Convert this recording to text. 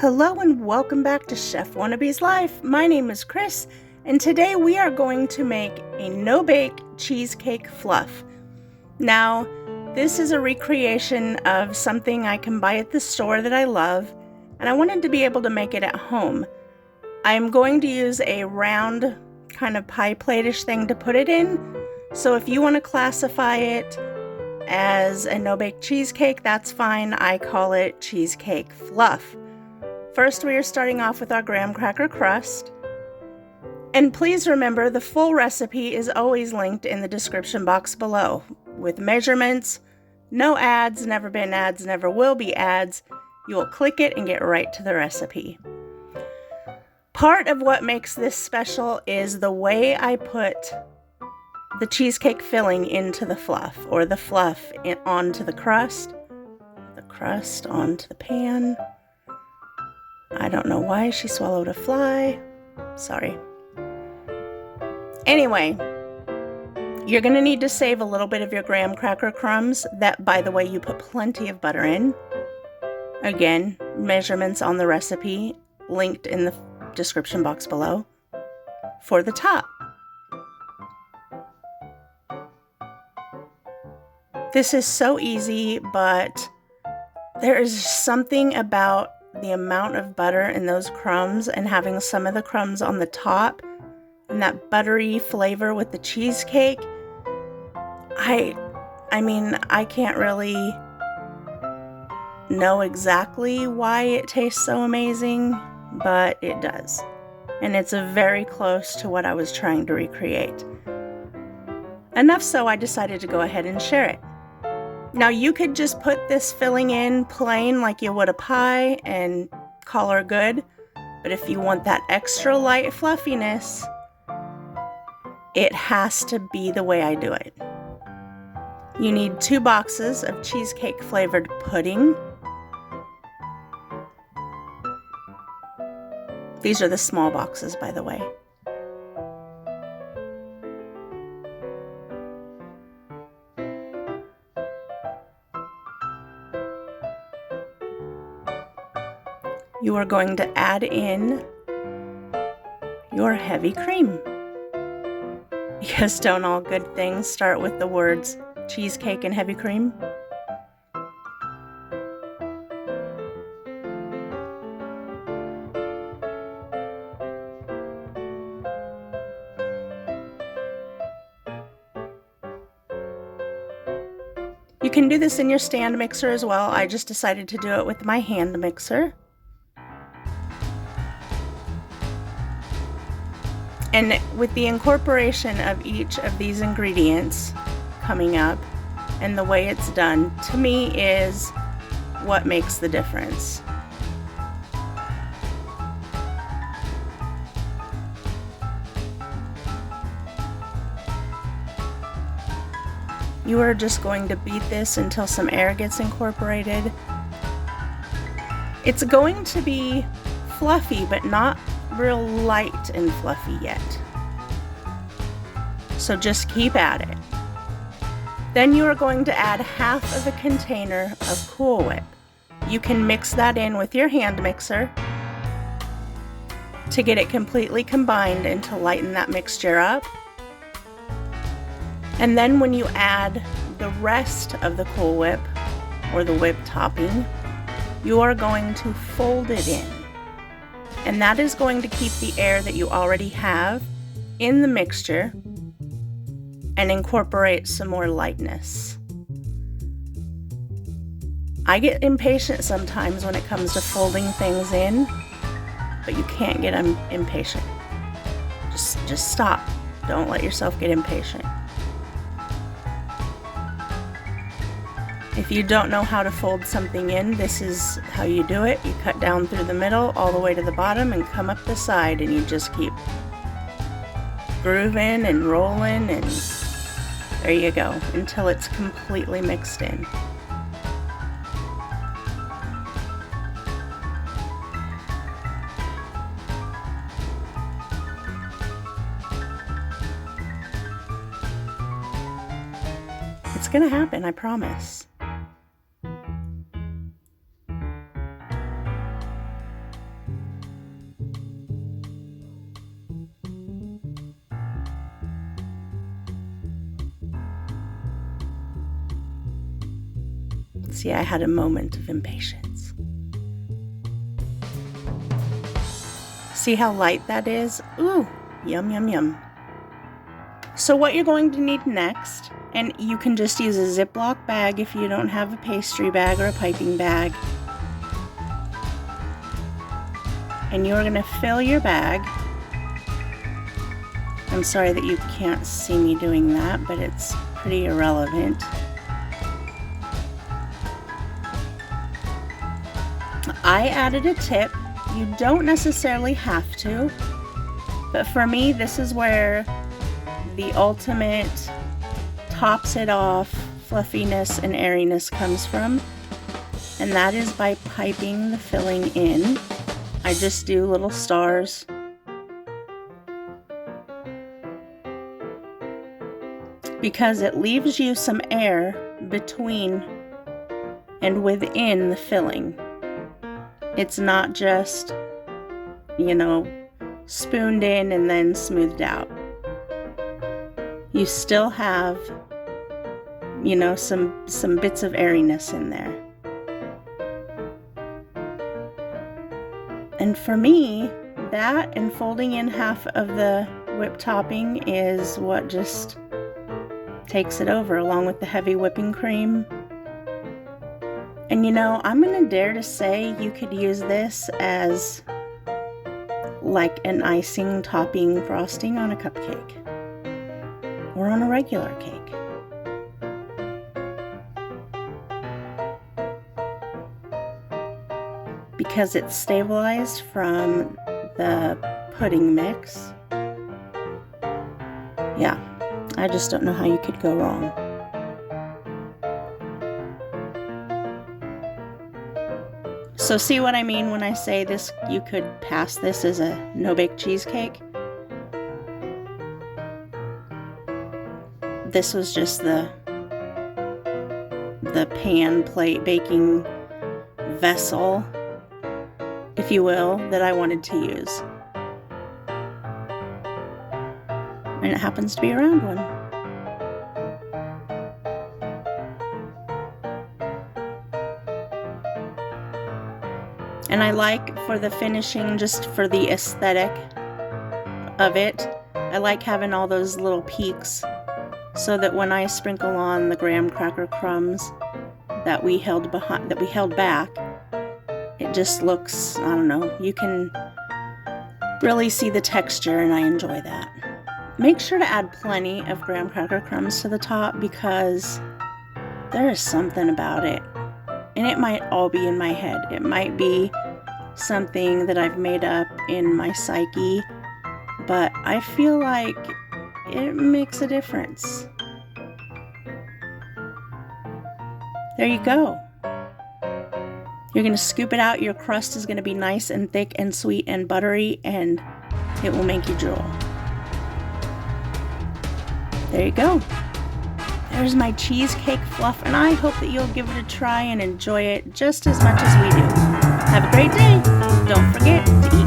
Hello and welcome back to Chefwannabe's Life. My name is Chris, and today we are going to make a no-bake cheesecake fluff. Now, this is a recreation of something I can buy at the store that I love, and I wanted to be able to make it at home. I'm going to use a round kind of pie plate-ish thing to put it in, so if you want to classify it as a no-bake cheesecake, that's fine. I call it cheesecake fluff. First, we are starting off with our graham cracker crust. And please remember, the full recipe is always linked in the description box below, with measurements, no ads, never been ads, never will be ads. You will click it and get right to the recipe. Part of what makes this special is the way I put the cheesecake filling into the fluff, or the fluff onto the crust onto the pan. I don't know why she swallowed a fly. Sorry. Anyway, you're going to need to save a little bit of your graham cracker crumbs. That, by the way, you put plenty of butter in. Again, measurements on the recipe linked in the description box below for the top. This is so easy, but there is something about the amount of butter in those crumbs and having some of the crumbs on the top and that buttery flavor with the cheesecake. I mean, I can't really know exactly why it tastes so amazing, but it does. And it's very close to what I was trying to recreate. Enough so I decided to go ahead and share it. Now you could just put this filling in plain like you would a pie and call her good, but if you want that extra light fluffiness, it has to be the way I do it. You need 2 boxes of cheesecake flavored pudding. These are the small boxes, by the way. You are going to add in your heavy cream, because don't all good things start with the words cheesecake and heavy cream? You can do this in your stand mixer as well. I just decided to do it with my hand mixer. And with the incorporation of each of these ingredients coming up and the way it's done, to me, is what makes the difference. You are just going to beat this until some air gets incorporated. It's going to be fluffy, but not real light and fluffy yet. So just keep at it. Then you are going to add half of a container of Cool Whip. You can mix that in with your hand mixer to get it completely combined and to lighten that mixture up. And then when you add the rest of the Cool Whip, or the whip topping, you are going to fold it in. And that is going to keep the air that you already have in the mixture and incorporate some more lightness. I get impatient sometimes when it comes to folding things in, but you can't get impatient. Just stop. Don't let yourself get impatient. If you don't know how to fold something in, this is how you do it. You cut down through the middle all the way to the bottom and come up the side, and you just keep grooving and rolling, and there you go, until it's completely mixed in. It's gonna happen, I promise. See, I had a moment of impatience. See how light that is? Ooh, yum, yum, yum. So what you're going to need next, and you can just use a Ziploc bag if you don't have a pastry bag or a piping bag. And you're going to fill your bag. I'm sorry that you can't see me doing that, but it's pretty irrelevant. I added a tip. You don't necessarily have to, but for me, this is where the ultimate tops it off fluffiness and airiness comes from, and that is by piping the filling in. I just do little stars. Because it leaves you some air between and within the filling. It's not just, you know, spooned in and then smoothed out. You still have, you know, some bits of airiness in there. And for me, that and folding in half of the whipped topping is what just takes it over, along with the heavy whipping cream. And you know, I'm gonna dare to say you could use this as like an icing topping frosting on a cupcake or on a regular cake. Because it's stabilized from the pudding mix. Yeah, I just don't know how you could go wrong. So see what I mean when I say this, you could pass this as a no-bake cheesecake? This was just the pan plate baking vessel, if you will, that I wanted to use. And it happens to be a round one. And I like, for the finishing, just for the aesthetic of it, I like having all those little peaks so that when I sprinkle on the graham cracker crumbs that we held back, it just looks, I don't know, you can really see the texture, and I enjoy that. Make sure to add plenty of graham cracker crumbs to the top, because there is something about it. And it might all be in my head. It might be something that I've made up in my psyche, but I feel like it makes a difference. There you go. You're going to scoop it out. Your crust is going to be nice and thick and sweet and buttery, and it will make you drool. There you go. There's my cheesecake fluff, and I hope that you'll give it a try and enjoy it just as much as we do. Have a great day. Don't forget to eat